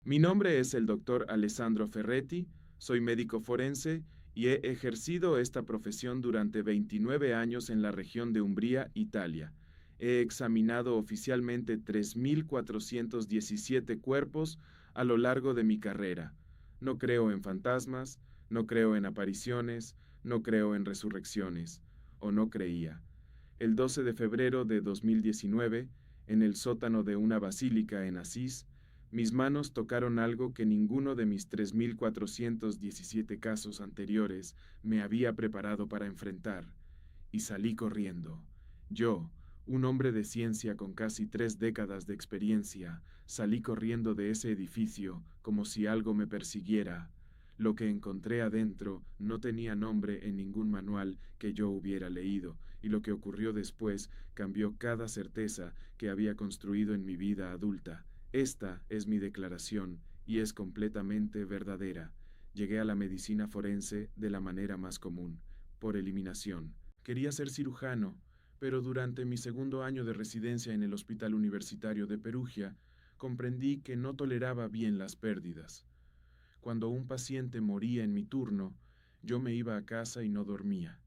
Mi nombre es el doctor Alessandro Ferretti, soy médico forense y he ejercido esta profesión durante 29 años en la región de Umbría, Italia. He examinado oficialmente 3.417 cuerpos a lo largo de mi carrera. No creo en fantasmas, no creo en apariciones, no creo en resurrecciones, o no creía. El 12 de febrero de 2019, en el sótano de una basílica en Asís, mis manos tocaron algo que ninguno de mis 3.417 casos anteriores me había preparado para enfrentar, y salí corriendo. Yo, un hombre de ciencia con casi 3 décadas de experiencia, salí corriendo de ese edificio como si algo me persiguiera. Lo que encontré adentro no tenía nombre en ningún manual que yo hubiera leído, y lo que ocurrió después cambió cada certeza que había construido en mi vida adulta. Esta es mi declaración y es completamente verdadera. Llegué a la medicina forense de la manera más común, por eliminación. Quería ser cirujano, pero durante mi segundo año de residencia en el Hospital Universitario de Perugia, comprendí que no toleraba bien las pérdidas. Cuando un paciente moría en mi turno, yo me iba a casa y no dormía.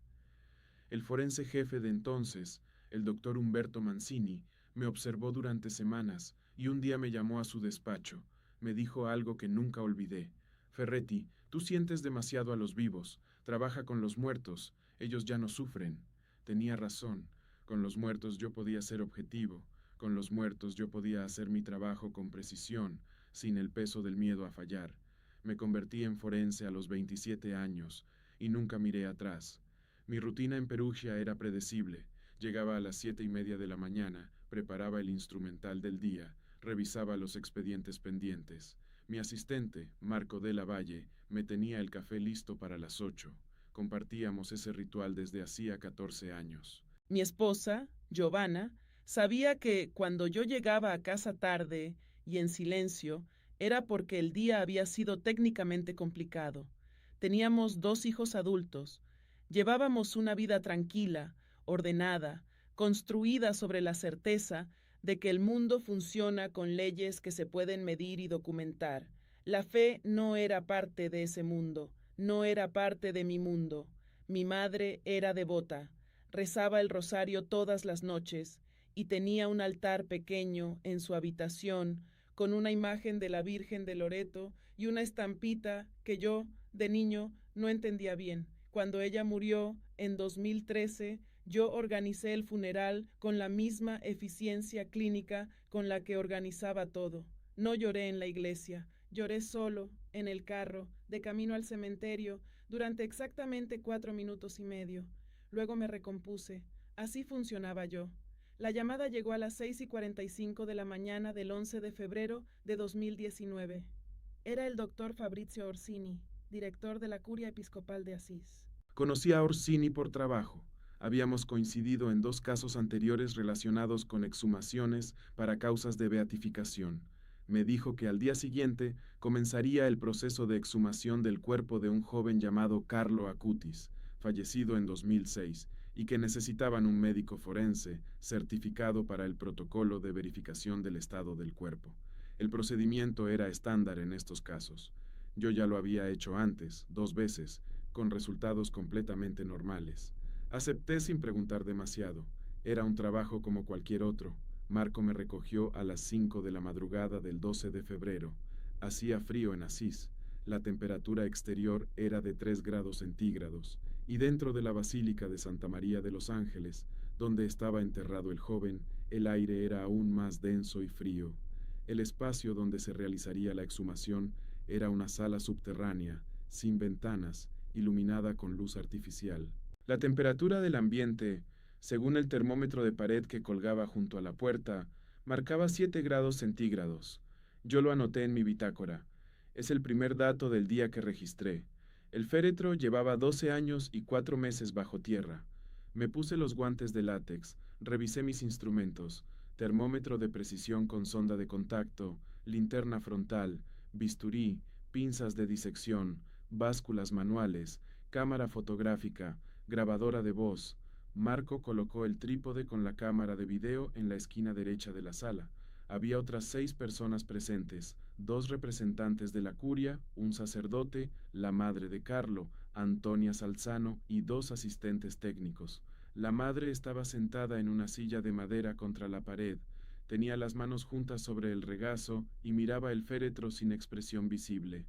El forense jefe de entonces, el doctor Humberto Mancini, me observó durante semanas y un día me llamó a su despacho. Me dijo algo que nunca olvidé. Ferretti, tú sientes demasiado a los vivos, trabaja con los muertos, ellos ya no sufren. Tenía razón, con los muertos yo podía ser objetivo, con los muertos yo podía hacer mi trabajo con precisión, sin el peso del miedo a fallar. Me convertí en forense a los 27 años y nunca miré atrás. Mi rutina en Perugia era predecible. Llegaba a las 7:30 de la mañana, preparaba el instrumental del día, revisaba los expedientes pendientes. Mi asistente, Marco de la Valle, me tenía el café listo para las 8. Compartíamos ese ritual desde hacía 14 años. Mi esposa, Giovanna, sabía que cuando yo llegaba a casa tarde y en silencio, era porque el día había sido técnicamente complicado. Teníamos 2 hijos adultos. Llevábamos una vida tranquila, ordenada, construida sobre la certeza de que el mundo funciona con leyes que se pueden medir y documentar. La fe no era parte de ese mundo, no era parte de mi mundo. Mi madre era devota. Rezaba el rosario todas las noches y tenía un altar pequeño en su habitación con una imagen de la Virgen de Loreto y una estampita que yo, de niño, no entendía bien. Cuando ella murió en 2013, yo organicé el funeral con la misma eficiencia clínica con la que organizaba todo. No lloré en la iglesia, lloré solo, en el carro, de camino al cementerio, durante exactamente 4 minutos y medio. Luego me recompuse. Así funcionaba yo. La llamada llegó a las 6:45 de la mañana del 11 de febrero de 2019. Era el doctor Fabrizio Orsini, director de la Curia Episcopal de Asís. Conocí a Orsini por trabajo. Habíamos coincidido en 2 casos anteriores relacionados con exhumaciones para causas de beatificación. Me dijo que al día siguiente comenzaría el proceso de exhumación del cuerpo de un joven llamado Carlo Acutis, fallecido en 2006, y que necesitaban un médico forense certificado para el protocolo de verificación del estado del cuerpo. El procedimiento era estándar en estos casos. Yo ya lo había hecho antes, 2 veces, con resultados completamente normales. Acepté sin preguntar demasiado. Era un trabajo como cualquier otro. Marco me recogió a las 5 de la madrugada del 12 de febrero. Hacía frío en Asís. La temperatura exterior era de 3 grados centígrados, y dentro de la Basílica de Santa María de los Ángeles, donde estaba enterrado el joven, el aire era aún más denso y frío. El espacio donde se realizaría la exhumación era una sala subterránea, sin ventanas, iluminada con luz artificial. La temperatura del ambiente, según el termómetro de pared que colgaba junto a la puerta, marcaba 7 grados centígrados. Yo lo anoté en mi bitácora. Es el primer dato del día que registré. El féretro llevaba 12 años y 4 meses bajo tierra. Me puse los guantes de látex, revisé mis instrumentos, termómetro de precisión con sonda de contacto, linterna frontal, bisturí, pinzas de disección, básculas manuales, cámara fotográfica, grabadora de voz. Marco colocó el trípode con la cámara de video en la esquina derecha de la sala. Había otras 6 personas presentes, 2 representantes de la curia, un sacerdote, la madre de Carlo, Antonia Salzano y 2 asistentes técnicos. La madre estaba sentada en una silla de madera contra la pared, tenía las manos juntas sobre el regazo y miraba el féretro sin expresión visible.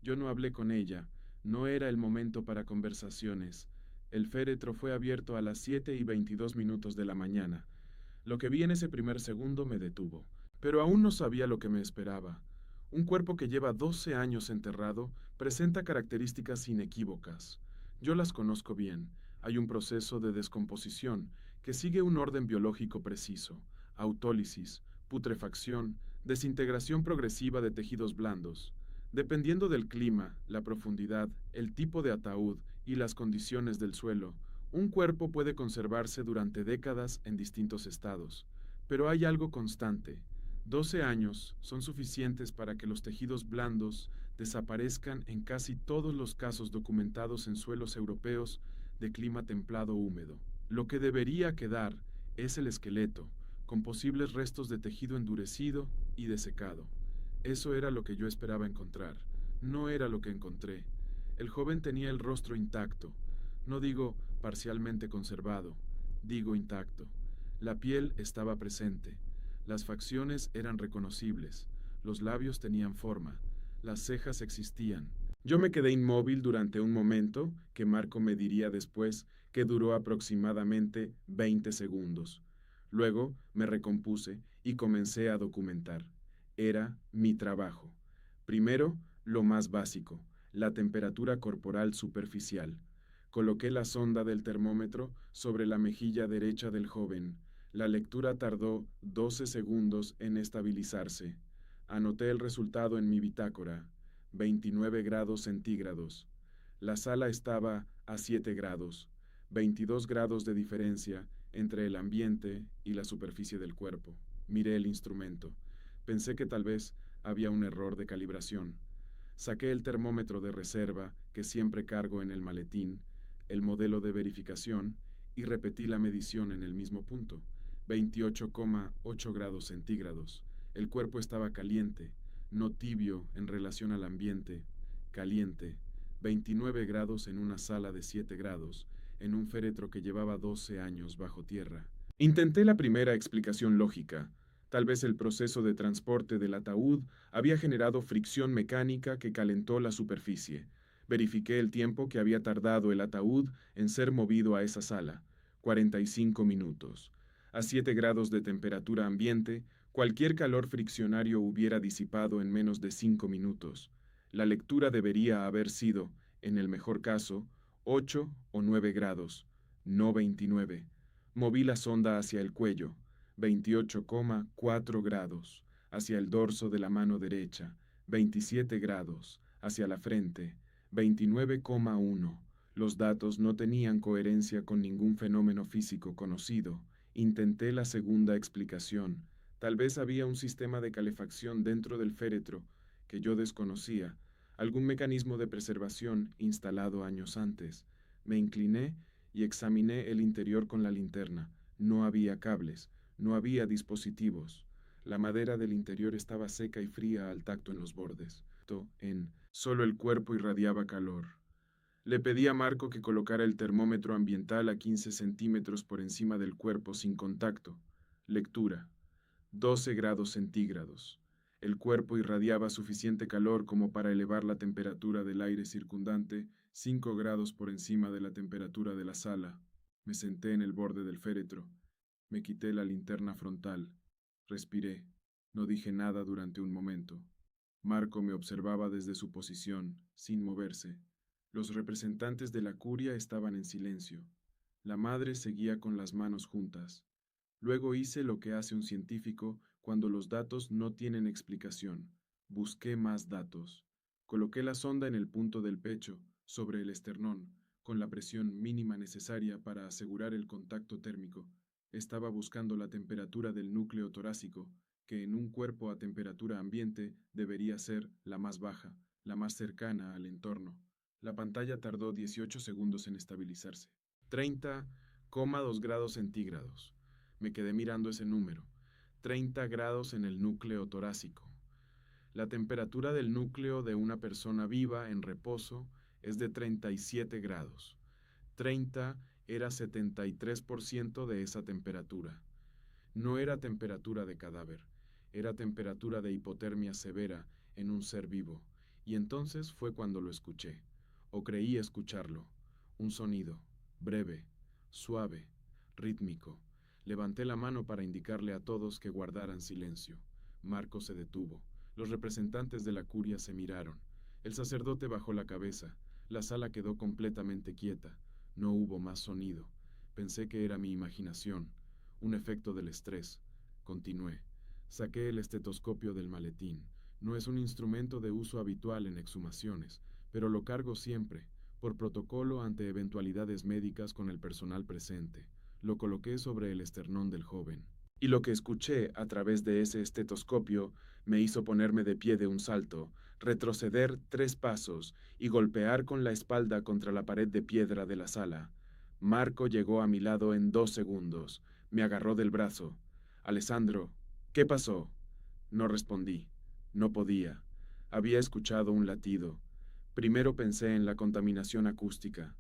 Yo no hablé con ella, no era el momento para conversaciones. El féretro fue abierto a las 7:22 de la mañana. Lo que vi en ese primer segundo me detuvo, pero aún no sabía lo que me esperaba. Un cuerpo que lleva 12 años enterrado presenta características inequívocas. Yo las conozco bien. Hay un proceso de descomposición que sigue un orden biológico preciso: autólisis, putrefacción, desintegración progresiva de tejidos blandos. Dependiendo del clima, la profundidad, el tipo de ataúd y las condiciones del suelo, un cuerpo puede conservarse durante décadas en distintos estados, pero hay algo constante. 12 años son suficientes para que los tejidos blandos desaparezcan en casi todos los casos documentados en suelos europeos de clima templado húmedo. Lo que debería quedar es el esqueleto, con posibles restos de tejido endurecido y desecado. Eso era lo que yo esperaba encontrar. No era lo que encontré. El joven tenía el rostro intacto. No digo parcialmente conservado, digo intacto. La piel estaba presente. Las facciones eran reconocibles. Los labios tenían forma. Las cejas existían. Yo me quedé inmóvil durante un momento, que Marco me diría después, que duró aproximadamente 20 segundos. Luego me recompuse y comencé a documentar. Era mi trabajo. Primero, lo más básico, la temperatura corporal superficial. Coloqué la sonda del termómetro sobre la mejilla derecha del joven. La lectura tardó 12 segundos en estabilizarse. Anoté el resultado en mi bitácora: 29 grados centígrados. La sala estaba a 7 grados, 22 grados de diferencia entre el ambiente y la superficie del cuerpo. Miré el instrumento. Pensé que tal vez había un error de calibración. Saqué el termómetro de reserva que siempre cargo en el maletín, el modelo de verificación, y repetí la medición en el mismo punto: 28,8 grados centígrados. El cuerpo estaba caliente, no tibio en relación al ambiente, caliente. 29 grados en una sala de 7 grados, en un féretro que llevaba 12 años bajo tierra. Intenté la primera explicación lógica. Tal vez el proceso de transporte del ataúd había generado fricción mecánica que calentó la superficie. Verifiqué el tiempo que había tardado el ataúd en ser movido a esa sala: 45 minutos. A 7 grados de temperatura ambiente, cualquier calor friccionario hubiera disipado en menos de 5 minutos. La lectura debería haber sido, en el mejor caso, 8 o 9 grados, no 29. Moví la sonda hacia el cuello: 28,4 grados, hacia el dorso de la mano derecha: 27 grados, hacia la frente: 29,1. Los datos no tenían coherencia con ningún fenómeno físico conocido. Intenté la segunda explicación. Tal vez había un sistema de calefacción dentro del féretro que yo desconocía, algún mecanismo de preservación instalado años antes. Me incliné y examiné el interior con la linterna. No había cables, no había dispositivos. La madera del interior estaba seca y fría al tacto en los bordes. Solo el cuerpo irradiaba calor. Le pedí a Marco que colocara el termómetro ambiental a 15 centímetros por encima del cuerpo sin contacto. Lectura: 12 grados centígrados. El cuerpo irradiaba suficiente calor como para elevar la temperatura del aire circundante 5 grados por encima de la temperatura de la sala. Me senté en el borde del féretro. Me quité la linterna frontal. Respiré. No dije nada durante un momento. Marco me observaba desde su posición, sin moverse. Los representantes de la curia estaban en silencio. La madre seguía con las manos juntas. Luego hice lo que hace un científico cuando los datos no tienen explicación. Busqué más datos. Coloqué la sonda en el punto del pecho, sobre el esternón, con la presión mínima necesaria para asegurar el contacto térmico. Estaba buscando la temperatura del núcleo torácico, que en un cuerpo a temperatura ambiente debería ser la más baja, la más cercana al entorno. La pantalla tardó 18 segundos en estabilizarse. 30,2 grados centígrados. Me quedé mirando ese número. 30 grados en el núcleo torácico. La temperatura del núcleo de una persona viva en reposo es de 37 grados. 30 era 73% de esa temperatura. No era temperatura de cadáver, era temperatura de hipotermia severa en un ser vivo, y entonces fue cuando lo escuché, o creí escucharlo, un sonido, breve, suave, rítmico. Levanté la mano para indicarle a todos que guardaran silencio. Marco se detuvo. Los representantes de la curia se miraron. El sacerdote bajó la cabeza. La sala quedó completamente quieta. No hubo más sonido. Pensé que era mi imaginación, un efecto del estrés. Continué. Saqué el estetoscopio del maletín. No es un instrumento de uso habitual en exhumaciones, pero lo cargo siempre, por protocolo ante eventualidades médicas con el personal presente. Lo coloqué sobre el esternón del joven. Y lo que escuché a través de ese estetoscopio me hizo ponerme de pie de un salto, retroceder 3 pasos y golpear con la espalda contra la pared de piedra de la sala. Marco llegó a mi lado en 2 segundos. Me agarró del brazo. Alessandro, ¿qué pasó? No respondí. No podía. Había escuchado un latido. Primero pensé en la contaminación acústica.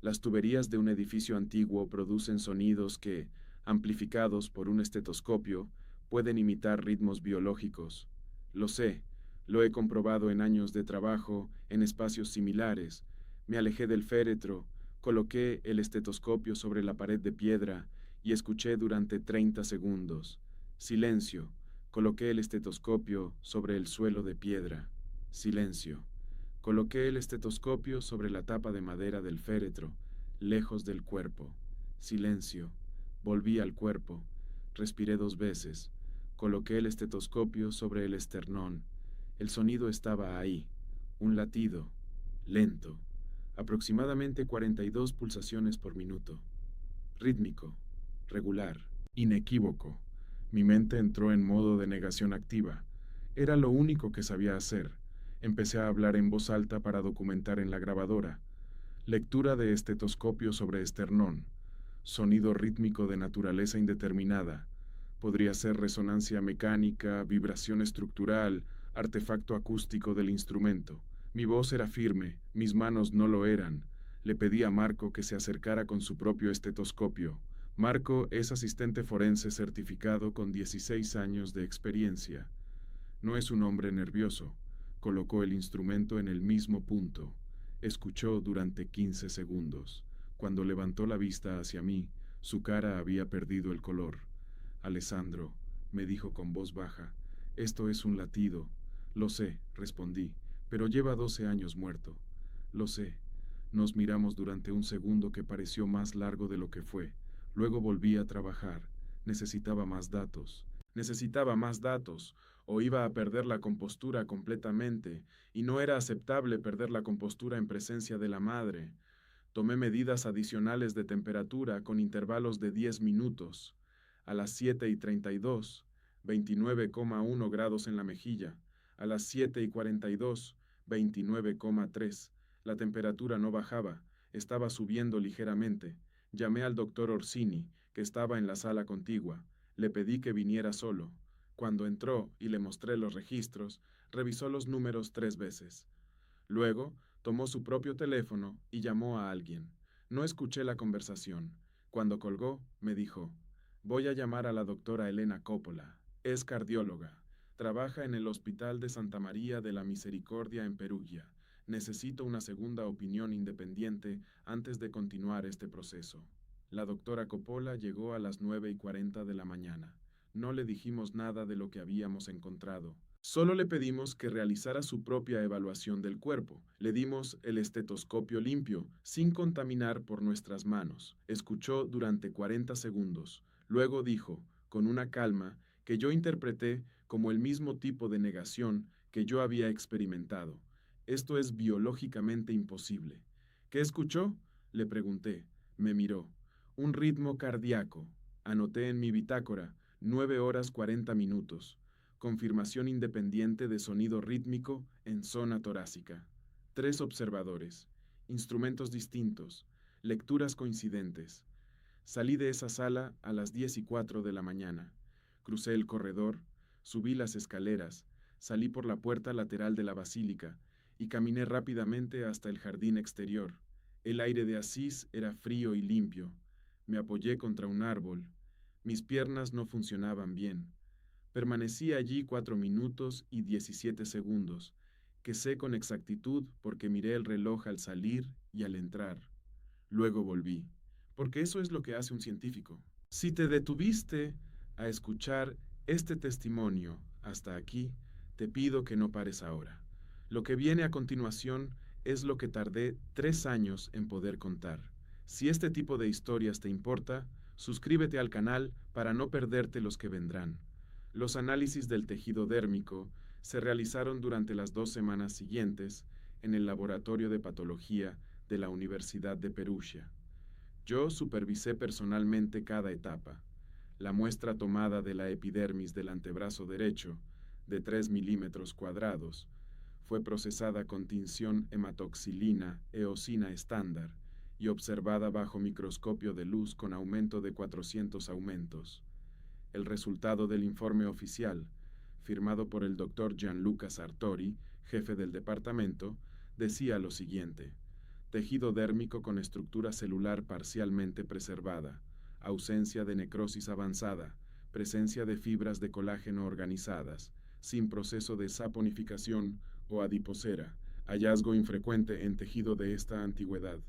Las tuberías de un edificio antiguo producen sonidos que, amplificados por un estetoscopio, pueden imitar ritmos biológicos. Lo sé, lo he comprobado en años de trabajo en espacios similares. Me alejé del féretro, coloqué el estetoscopio sobre la pared de piedra y escuché durante 30 segundos. Silencio. Coloqué el estetoscopio sobre el suelo de piedra. Silencio. Coloqué el estetoscopio sobre la tapa de madera del féretro, lejos del cuerpo. Silencio. Volví al cuerpo. Respiré 2 veces. Coloqué el estetoscopio sobre el esternón. El sonido estaba ahí. Un latido. Lento. Aproximadamente 42 pulsaciones por minuto. Rítmico. Regular. Inequívoco. Mi mente entró en modo de negación activa. Era lo único que sabía hacer. Empecé a hablar en voz alta para documentar en la grabadora. Lectura de estetoscopio sobre esternón. Sonido rítmico de naturaleza indeterminada. Podría ser resonancia mecánica, vibración estructural, artefacto acústico del instrumento. Mi voz era firme, mis manos no lo eran. Le pedí a Marco que se acercara con su propio estetoscopio. Marco es asistente forense certificado con 16 años de experiencia. No es un hombre nervioso. Colocó el instrumento en el mismo punto. Escuchó durante 15 segundos. Cuando levantó la vista hacia mí, su cara había perdido el color. Alessandro, me dijo con voz baja, esto es un latido. Lo sé, respondí, pero lleva 12 años muerto. Lo sé. Nos miramos durante un segundo que pareció más largo de lo que fue. Luego volví a trabajar. Necesitaba más datos. Necesitaba más datos, o iba a perder la compostura completamente, y no era aceptable perder la compostura en presencia de la madre. Tomé medidas adicionales de temperatura con intervalos de 10 minutos. A las 7:32, 29,1 grados en la mejilla. A las 7:42, 29,3. La temperatura no bajaba, estaba subiendo ligeramente. Llamé al doctor Orsini, que estaba en la sala contigua. Le pedí que viniera solo. Cuando entró y le mostré los registros, revisó los números 3 veces. Luego, tomó su propio teléfono y llamó a alguien. No escuché la conversación. Cuando colgó, me dijo, voy a llamar a la doctora Elena Coppola. Es cardióloga. Trabaja en el Hospital de Santa María de la Misericordia en Perugia. Necesito una segunda opinión independiente antes de continuar este proceso. La doctora Coppola llegó a las 9:40 de la mañana. No le dijimos nada de lo que habíamos encontrado. Solo le pedimos que realizara su propia evaluación del cuerpo. Le dimos el estetoscopio limpio, sin contaminar por nuestras manos. Escuchó durante 40 segundos. Luego dijo, con una calma, que yo interpreté como el mismo tipo de negación que yo había experimentado. Esto es biológicamente imposible. ¿Qué escuchó? Le pregunté. Me miró. Un ritmo cardíaco. Anoté en mi bitácora, 9 horas 40 minutos. Confirmación independiente de sonido rítmico en zona torácica. 3 observadores. Instrumentos distintos. Lecturas coincidentes. Salí de esa sala a las 10:04 de la mañana. Crucé el corredor, subí las escaleras, Salí por la puerta lateral de la basílica y caminé rápidamente hasta el jardín exterior. El aire de Asís era frío y limpio. Me apoyé contra un árbol. Mis piernas no funcionaban bien. Permanecí allí 4 minutos y 17 segundos, que sé con exactitud porque miré el reloj al salir y al entrar. Luego volví, porque eso es lo que hace un científico. Si te detuviste a escuchar este testimonio hasta aquí, te pido que no pares ahora. Lo que viene a continuación es lo que tardé 3 años en poder contar. Si este tipo de historias te importa, suscríbete al canal para no perderte los que vendrán. Los análisis del tejido dérmico se realizaron durante las 2 semanas siguientes en el Laboratorio de Patología de la Universidad de Perugia. Yo supervisé personalmente cada etapa. La muestra tomada de la epidermis del antebrazo derecho, de 3 milímetros cuadrados, fue procesada con tinción hematoxilina eosina estándar y observada bajo microscopio de luz con aumento de 400 aumentos. El resultado del informe oficial, firmado por el Dr. Gianluca Sartori, jefe del departamento, decía lo siguiente: tejido dérmico con estructura celular parcialmente preservada, ausencia de necrosis avanzada, presencia de fibras de colágeno organizadas, sin proceso de saponificación o adiposera, hallazgo infrecuente en tejido de esta antigüedad.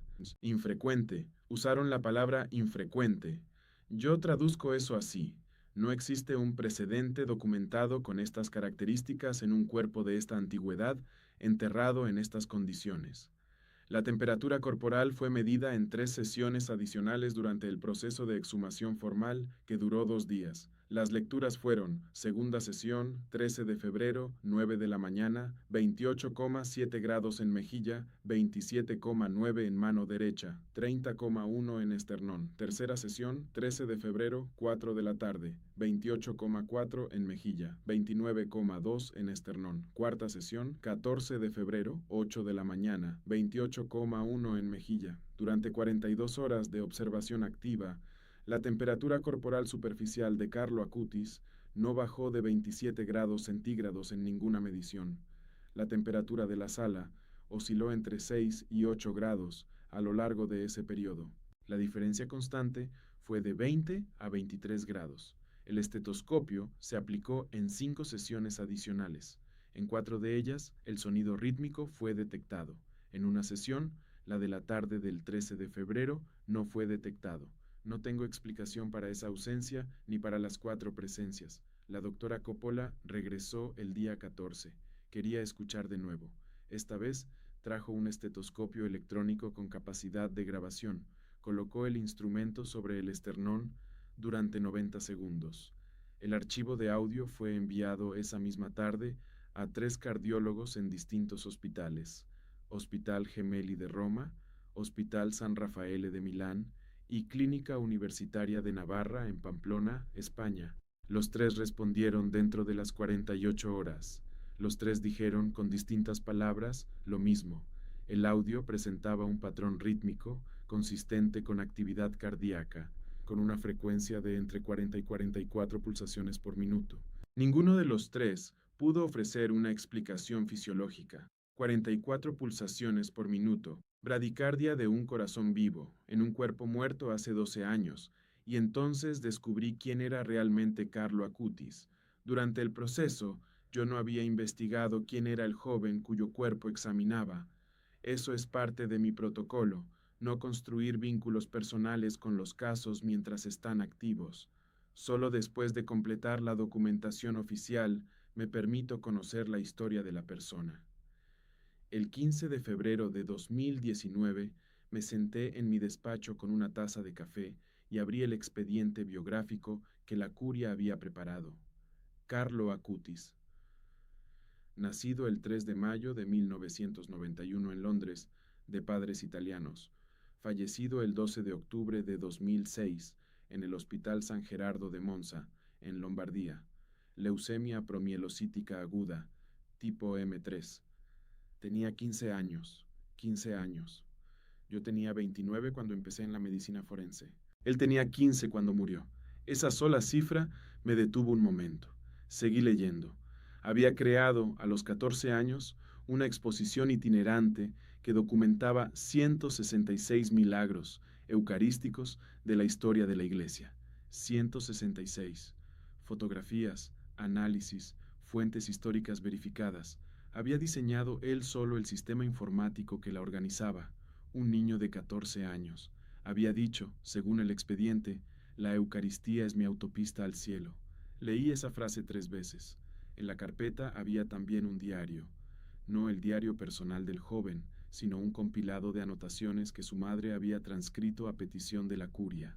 Infrecuente, usaron la palabra infrecuente. Yo traduzco eso así: no existe un precedente documentado con estas características en un cuerpo de esta antigüedad enterrado en estas condiciones. La temperatura corporal fue medida en 3 sesiones adicionales durante el proceso de exhumación formal, que duró 2 días. Las lecturas fueron: segunda sesión, 13 de febrero, 9 de la mañana, 28,7 grados en mejilla, 27,9 en mano derecha, 30,1 en esternón. Tercera sesión, 13 de febrero, 4 de la tarde, 28,4 en mejilla, 29,2 en esternón. Cuarta sesión, 14 de febrero, 8 de la mañana, 28,1 en mejilla. Durante 42 horas de observación activa, la temperatura corporal superficial de Carlo Acutis no bajó de 27 grados centígrados en ninguna medición. La temperatura de la sala osciló entre 6 y 8 grados a lo largo de ese periodo. La diferencia constante fue de 20 a 23 grados. El estetoscopio se aplicó en 5 sesiones adicionales. En 4 de ellas, el sonido rítmico fue detectado. En una sesión, la de la tarde del 13 de febrero, no fue detectado. No tengo explicación para esa ausencia ni para las 4 presencias. La doctora Coppola regresó el día 14. Quería escuchar de nuevo. Esta vez trajo un estetoscopio electrónico con capacidad de grabación. Colocó el instrumento sobre el esternón durante 90 segundos. El archivo de audio fue enviado esa misma tarde a 3 cardiólogos en distintos hospitales: Hospital Gemelli de Roma, Hospital San Raffaele de Milán y Clínica Universitaria de Navarra en Pamplona, España. Los 3 respondieron dentro de las 48 horas. Los 3 dijeron con distintas palabras lo mismo. El audio presentaba un patrón rítmico consistente con actividad cardíaca, con una frecuencia de entre 40 y 44 pulsaciones por minuto. Ninguno de los 3 pudo ofrecer una explicación fisiológica. 44 pulsaciones por minuto, bradicardia de un corazón vivo, en un cuerpo muerto hace 12 años, y entonces descubrí quién era realmente Carlo Acutis. Durante el proceso, yo no había investigado quién era el joven cuyo cuerpo examinaba. Eso es parte de mi protocolo: no construir vínculos personales con los casos mientras están activos. Solo después de completar la documentación oficial me permito conocer la historia de la persona. El 15 de febrero de 2019 me senté en mi despacho con una taza de café y abrí el expediente biográfico que la curia había preparado. Carlo Acutis. Nacido el 3 de mayo de 1991 en Londres, de padres italianos. Fallecido el 12 de octubre de 2006 en el Hospital San Gerardo de Monza, en Lombardía. Leucemia promielocítica aguda, tipo M3. Tenía 15 años. Yo tenía 29 cuando empecé en la medicina forense. Él tenía 15 cuando murió. Esa sola cifra me detuvo un momento. Seguí leyendo. Había creado, a los 14 años, una exposición itinerante que documentaba 166 milagros eucarísticos de la historia de la Iglesia. 166. Fotografías, análisis, fuentes históricas verificadas. Había diseñado él solo el sistema informático que la organizaba. Un niño de 14 años. Había dicho, según el expediente, la Eucaristía es mi autopista al cielo. Leí esa frase 3 veces. En la carpeta había también un diario. No el diario personal del joven, sino un compilado de anotaciones que su madre había transcrito a petición de la curia.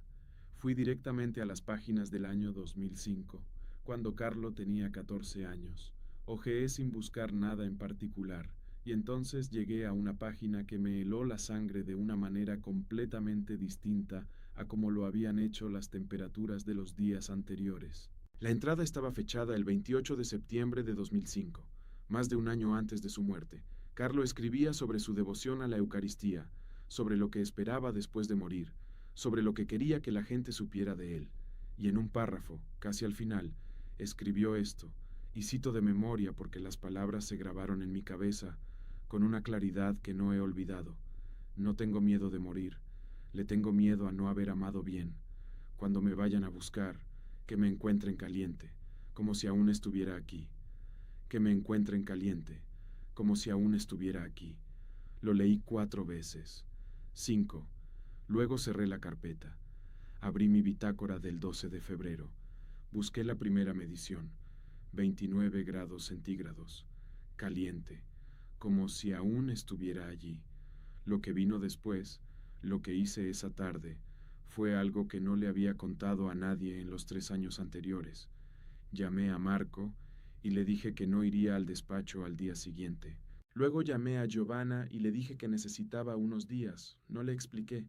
Fui directamente a las páginas del año 2005, cuando Carlo tenía 14 años. Hojeé sin buscar nada en particular, y entonces llegué a una página que me heló la sangre de una manera completamente distinta a como lo habían hecho las temperaturas de los días anteriores. La entrada estaba fechada el 28 de septiembre de 2005, más de un año antes de su muerte. Carlo escribía sobre su devoción a la Eucaristía, sobre lo que esperaba después de morir, sobre lo que quería que la gente supiera de él. Y en un párrafo, casi al final, escribió esto, y cito de memoria porque las palabras se grabaron en mi cabeza con una claridad que no he olvidado. No tengo miedo de morir, le tengo miedo a no haber amado bien. Cuando me vayan a buscar, que me encuentren caliente, como si aún estuviera aquí. Que me encuentren caliente, como si aún estuviera aquí. Lo leí 4 veces. 5. Luego cerré la carpeta. Abrí mi bitácora del 12 de febrero. Busqué la primera medición. 29 grados centígrados. Caliente, como si aún estuviera allí. Lo que vino después, lo que hice esa tarde, fue algo que no le había contado a nadie en los 3 años anteriores. Llamé a Marco y le dije que no iría al despacho al día siguiente. Luego llamé a Giovanna y le dije que necesitaba unos días. No le expliqué.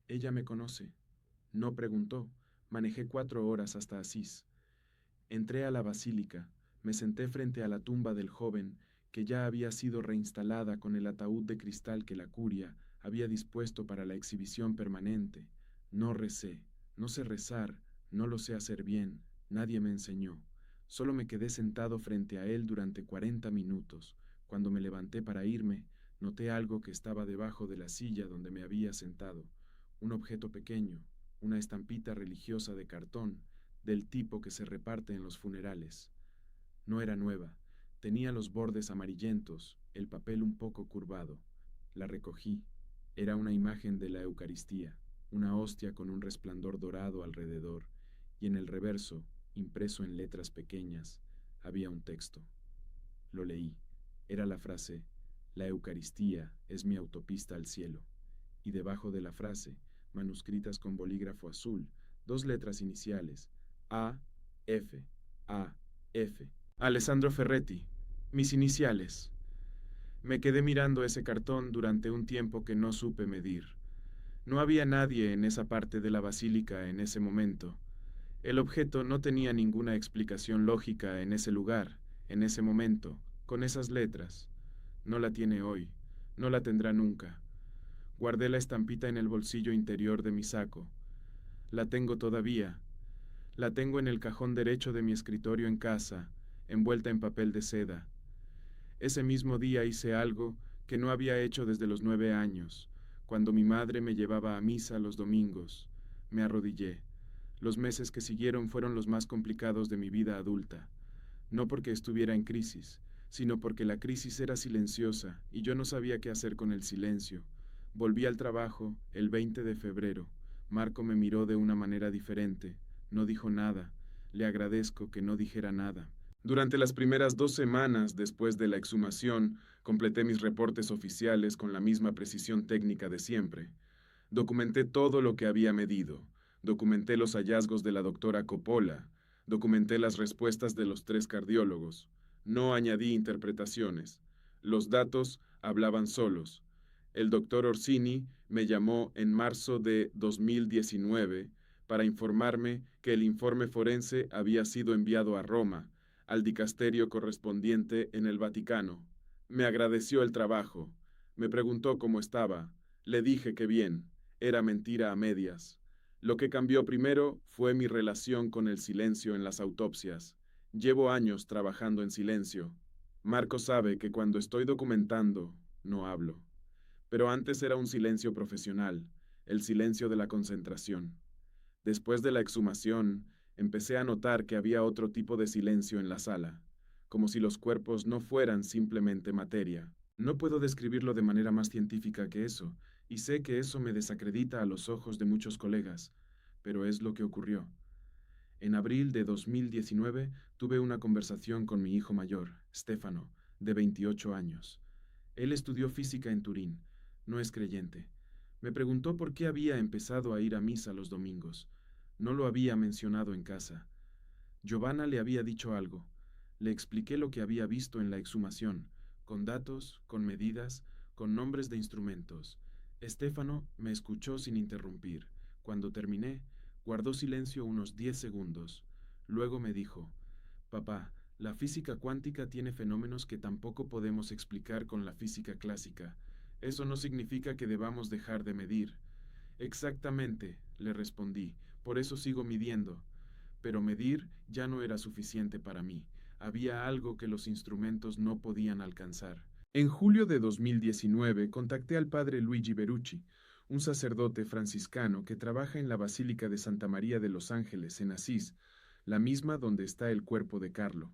Ella me conoce. No preguntó. Manejé 4 horas hasta Asís. Entré a la basílica. Me senté frente a la tumba del joven que ya había sido reinstalada con el ataúd de cristal que la curia había dispuesto para la exhibición permanente. No recé. No sé rezar. No lo sé hacer bien. Nadie me enseñó. Solo me quedé sentado frente a él durante 40 minutos. Cuando me levanté para irme, noté algo que estaba debajo de la silla donde me había sentado. Un objeto pequeño, una estampita religiosa de cartón, del tipo que se reparte en los funerales. No era nueva. Tenía los bordes amarillentos, el papel un poco curvado. La recogí. Era una imagen de la Eucaristía, una hostia con un resplandor dorado alrededor, y en el reverso, impreso en letras pequeñas, había un texto. Lo leí. Era la frase, la Eucaristía es mi autopista al cielo. Y debajo de la frase, manuscritas con bolígrafo azul, 2 letras iniciales, A, F, A, F. Alessandro Ferretti, mis iniciales. Me quedé mirando ese cartón durante un tiempo que no supe medir. No había nadie en esa parte de la basílica en ese momento. El objeto no tenía ninguna explicación lógica en ese lugar, en ese momento, con esas letras. No la tiene hoy, no la tendrá nunca. Guardé la estampita en el bolsillo interior de mi saco. La tengo todavía. La tengo en el cajón derecho de mi escritorio en casa, envuelta en papel de seda. Ese mismo día hice algo que no había hecho desde los 9 años, cuando mi madre me llevaba a misa los domingos. Me arrodillé. Los meses que siguieron fueron los más complicados de mi vida adulta. No porque estuviera en crisis, sino porque la crisis era silenciosa y yo no sabía qué hacer con el silencio. Volví al trabajo el 20 de febrero. Marco me miró de una manera diferente. No dijo nada. Le agradezco que no dijera nada. Durante las primeras 2 semanas después de la exhumación, completé mis reportes oficiales con la misma precisión técnica de siempre. Documenté todo lo que había medido. Documenté los hallazgos de la doctora Coppola. Documenté las respuestas de los 3 cardiólogos. No añadí interpretaciones. Los datos hablaban solos. El doctor Orsini me llamó en marzo de 2019 para informarme que el informe forense había sido enviado a Roma, al dicasterio correspondiente en el Vaticano. Me agradeció el trabajo. Me preguntó cómo estaba. Le dije que bien. Era mentira a medias. Lo que cambió primero fue mi relación con el silencio en las autopsias. Llevo años trabajando en silencio. Marco sabe que cuando estoy documentando, no hablo. Pero antes era un silencio profesional, el silencio de la concentración. Después de la exhumación, empecé a notar que había otro tipo de silencio en la sala, como si los cuerpos no fueran simplemente materia. No puedo describirlo de manera más científica que eso, y sé que eso me desacredita a los ojos de muchos colegas, pero es lo que ocurrió. En abril de 2019 tuve una conversación con mi hijo mayor, Stefano, de 28 años. Él estudió física en Turín, no es creyente. Me preguntó por qué había empezado a ir a misa los domingos. No lo había mencionado en casa. Giovanna le había dicho algo. Le expliqué lo que había visto en la exhumación, con datos, con medidas, con nombres de instrumentos. Stefano me escuchó sin interrumpir. Cuando terminé, guardó silencio unos 10 segundos. Luego me dijo, «Papá, la física cuántica tiene fenómenos que tampoco podemos explicar con la física clásica. Eso no significa que debamos dejar de medir». «Exactamente», le respondí, «por eso sigo midiendo». Pero medir ya no era suficiente para mí. Había algo que los instrumentos no podían alcanzar. En julio de 2019 contacté al padre Luigi Berucci, un sacerdote franciscano que trabaja en la Basílica de Santa María de los Ángeles, en Asís, la misma donde está el cuerpo de Carlo.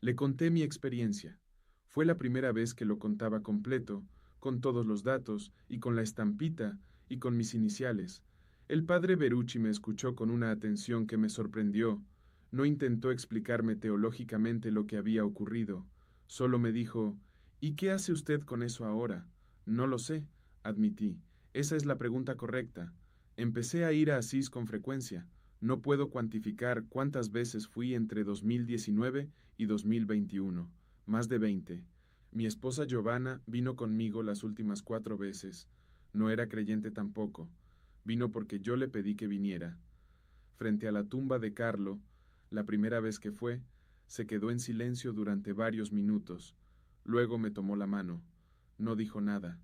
Le conté mi experiencia. Fue la primera vez que lo contaba completo, con todos los datos, y con la estampita, y con mis iniciales. El padre Berucci me escuchó con una atención que me sorprendió. No intentó explicarme teológicamente lo que había ocurrido. Solo me dijo, «¿Y qué hace usted con eso ahora?» «No lo sé», admití. «Esa es la pregunta correcta. Empecé a ir a Asís con frecuencia. No puedo cuantificar cuántas veces fui entre 2019 y 2021. Más de 20. Mi esposa Giovanna vino conmigo las últimas 4 veces. No era creyente tampoco. Vino porque yo le pedí que viniera. Frente a la tumba de Carlo, la primera vez que fue, se quedó en silencio durante varios minutos. Luego me tomó la mano. No dijo nada.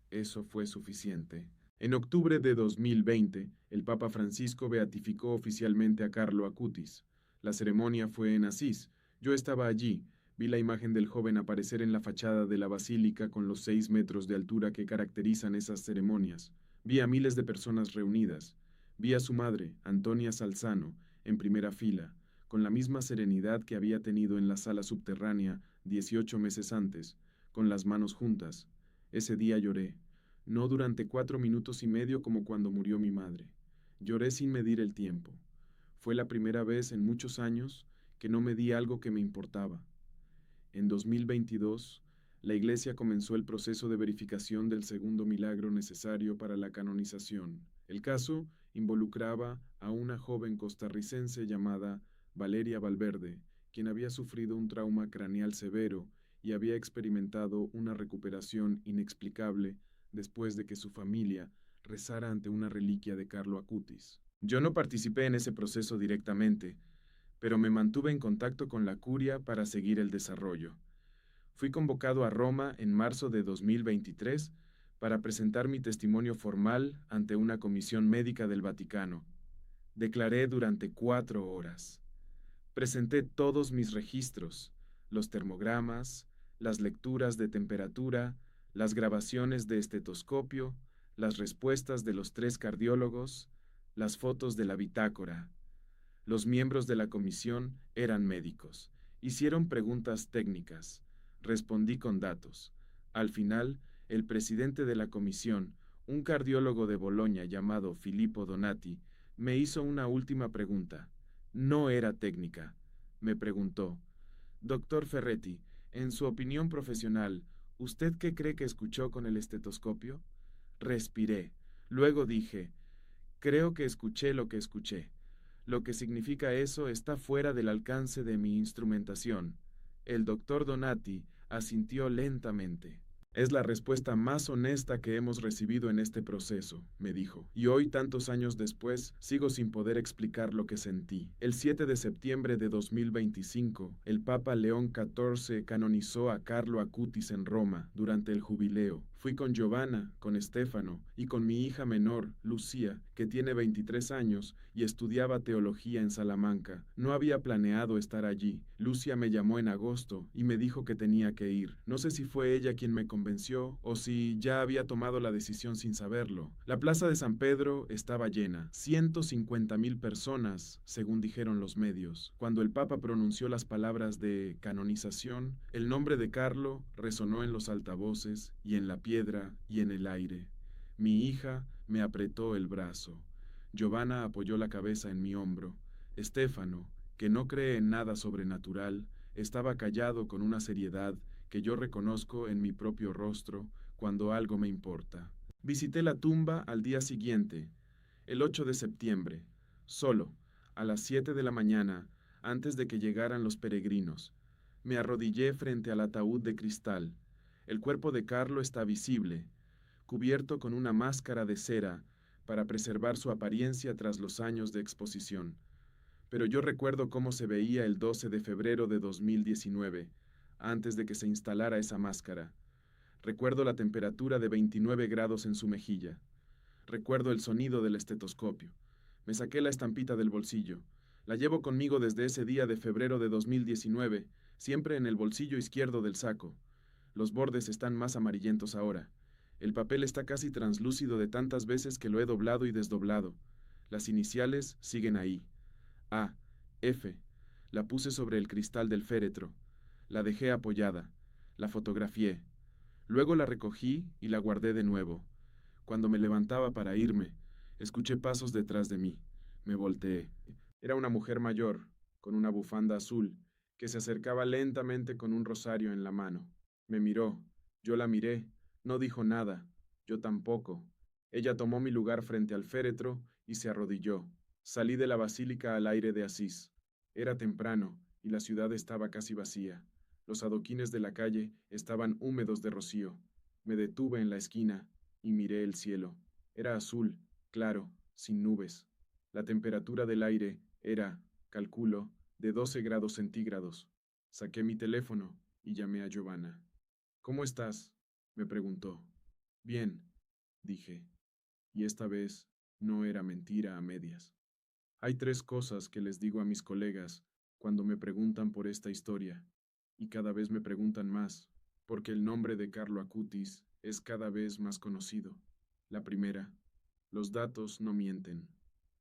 Eso fue suficiente. En octubre de 2020, el Papa Francisco beatificó oficialmente a Carlo Acutis. La ceremonia fue en Asís. Yo estaba allí. Vi la imagen del joven aparecer en la fachada de la basílica con los 6 metros de altura que caracterizan esas ceremonias. Vi a miles de personas reunidas. Vi a su madre, Antonia Salzano, en primera fila, con la misma serenidad que había tenido en la sala subterránea 18 meses antes, con las manos juntas. Ese día lloré. No durante 4 minutos y medio como cuando murió mi madre. Lloré sin medir el tiempo. Fue la primera vez en muchos años que no medí algo que me importaba. En 2022, la Iglesia comenzó el proceso de verificación del segundo milagro necesario para la canonización. El caso involucraba a una joven costarricense llamada Valeria Valverde, quien había sufrido un trauma craneal severo y había experimentado una recuperación inexplicable después de que su familia rezara ante una reliquia de Carlo Acutis. Yo no participé en ese proceso directamente, pero me mantuve en contacto con la curia para seguir el desarrollo. Fui convocado a Roma en marzo de 2023 para presentar mi testimonio formal ante una comisión médica del Vaticano. Declaré durante 4 horas. Presenté todos mis registros, los termogramas, las lecturas de temperatura, las grabaciones de estetoscopio, las respuestas de los 3 cardiólogos, las fotos de la bitácora. Los miembros de la comisión eran médicos. Hicieron preguntas técnicas. Respondí con datos. Al final, el presidente de la comisión, un cardiólogo de Bolonia llamado Filippo Donati, me hizo una última pregunta. No era técnica. Me preguntó, «Doctor Ferretti, en su opinión profesional, ¿usted qué cree que escuchó con el estetoscopio?» Respiré. Luego dije, «Creo que escuché lo que escuché. Lo que significa eso está fuera del alcance de mi instrumentación». El doctor Donati asintió lentamente. Es la respuesta más honesta que hemos recibido en este proceso, me dijo, y hoy, tantos años después, sigo sin poder explicar lo que sentí. El 7 de septiembre de 2025, el Papa León XIV canonizó a Carlo Acutis en Roma durante el jubileo. Fui con Giovanna, con Stefano y con mi hija menor, Lucía, que tiene 23 años y estudiaba teología en Salamanca. No había planeado estar allí. Lucia me llamó en agosto y me dijo que tenía que ir. No sé si fue ella quien me convenció o si ya había tomado la decisión sin saberlo. La plaza de San Pedro estaba llena, 150,000 personas, según dijeron los medios. Cuando el Papa pronunció las palabras de canonización, el nombre de Carlo resonó en los altavoces y en la piedra y en el aire. Mi hija me apretó el brazo. Giovanna apoyó la cabeza en mi hombro. Stefano, que no cree en nada sobrenatural, estaba callado con una seriedad que yo reconozco en mi propio rostro cuando algo me importa. Visité la tumba al día siguiente, el 8 de septiembre, solo, a las 7 de la mañana, antes de que llegaran los peregrinos. Me arrodillé frente al ataúd de cristal. El cuerpo de Carlo está visible, cubierto con una máscara de cera para preservar su apariencia tras los años de exposición. Pero yo recuerdo cómo se veía el 12 de febrero de 2019, antes de que se instalara esa máscara. Recuerdo la temperatura de 29 grados en su mejilla. Recuerdo el sonido del estetoscopio. Me saqué la estampita del bolsillo. La llevo conmigo desde ese día de febrero de 2019, siempre en el bolsillo izquierdo del saco. Los bordes están más amarillentos ahora. El papel está casi translúcido de tantas veces que lo he doblado y desdoblado. Las iniciales siguen ahí. A, F. La puse sobre el cristal del féretro. La dejé apoyada. La fotografié. Luego la recogí y la guardé de nuevo. Cuando me levantaba para irme, escuché pasos detrás de mí. Me volteé. Era una mujer mayor, con una bufanda azul, que se acercaba lentamente con un rosario en la mano. Me miró. Yo la miré. No dijo nada. Yo tampoco. Ella tomó mi lugar frente al féretro y se arrodilló. Salí de la basílica al aire de Asís. Era temprano y la ciudad estaba casi vacía. Los adoquines de la calle estaban húmedos de rocío. Me detuve en la esquina y miré el cielo. Era azul, claro, sin nubes. La temperatura del aire era, calculo, de 12 grados centígrados. Saqué mi teléfono y llamé a Giovanna. ¿Cómo estás?, me preguntó. Bien, dije. Y esta vez no era mentira a medias. Hay 3 cosas que les digo a mis colegas cuando me preguntan por esta historia, y cada vez me preguntan más, porque el nombre de Carlo Acutis es cada vez más conocido. La primera, los datos no mienten.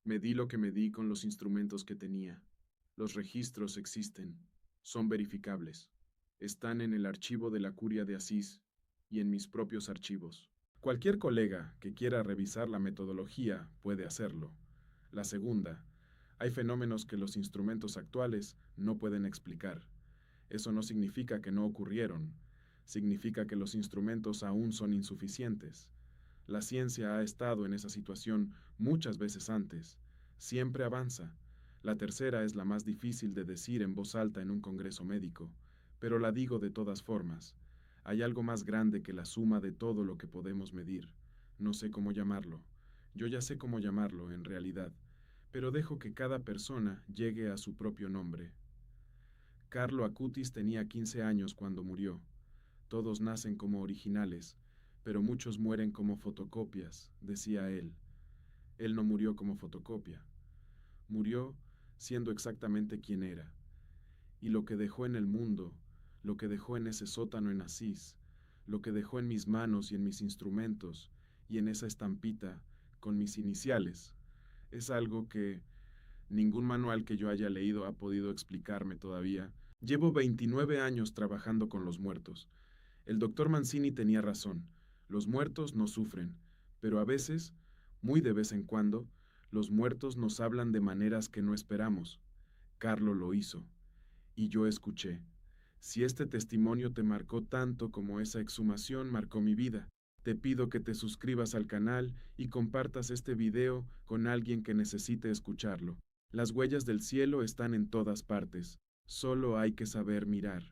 Medí lo que medí con los instrumentos que tenía. Los registros existen, son verificables. Están en el archivo de la Curia de Asís y en mis propios archivos. Cualquier colega que quiera revisar la metodología puede hacerlo. La segunda, hay fenómenos que los instrumentos actuales no pueden explicar. Eso no significa que no ocurrieron, significa que los instrumentos aún son insuficientes. La ciencia ha estado en esa situación muchas veces antes. Siempre avanza. La tercera es la más difícil de decir en voz alta en un congreso médico, pero la digo de todas formas. Hay algo más grande que la suma de todo lo que podemos medir. No sé cómo llamarlo. Yo ya sé cómo llamarlo, en realidad, pero dejo que cada persona llegue a su propio nombre. Carlo Acutis tenía 15 años cuando murió. Todos nacen como originales, pero muchos mueren como fotocopias, decía él. Él no murió como fotocopia. Murió siendo exactamente quien era. Y lo que dejó en el mundo, lo que dejó en ese sótano en Asís, lo que dejó en mis manos y en mis instrumentos, y en esa estampita, con mis iniciales, es algo que ningún manual que yo haya leído ha podido explicarme todavía. Llevo 29 años trabajando con los muertos. El doctor Mancini tenía razón. Los muertos no sufren, pero a veces, muy de vez en cuando, los muertos nos hablan de maneras que no esperamos. Carlo lo hizo, y yo escuché. Si este testimonio te marcó tanto como esa exhumación marcó mi vida, te pido que te suscribas al canal y compartas este video con alguien que necesite escucharlo. Las huellas del cielo están en todas partes, solo hay que saber mirar.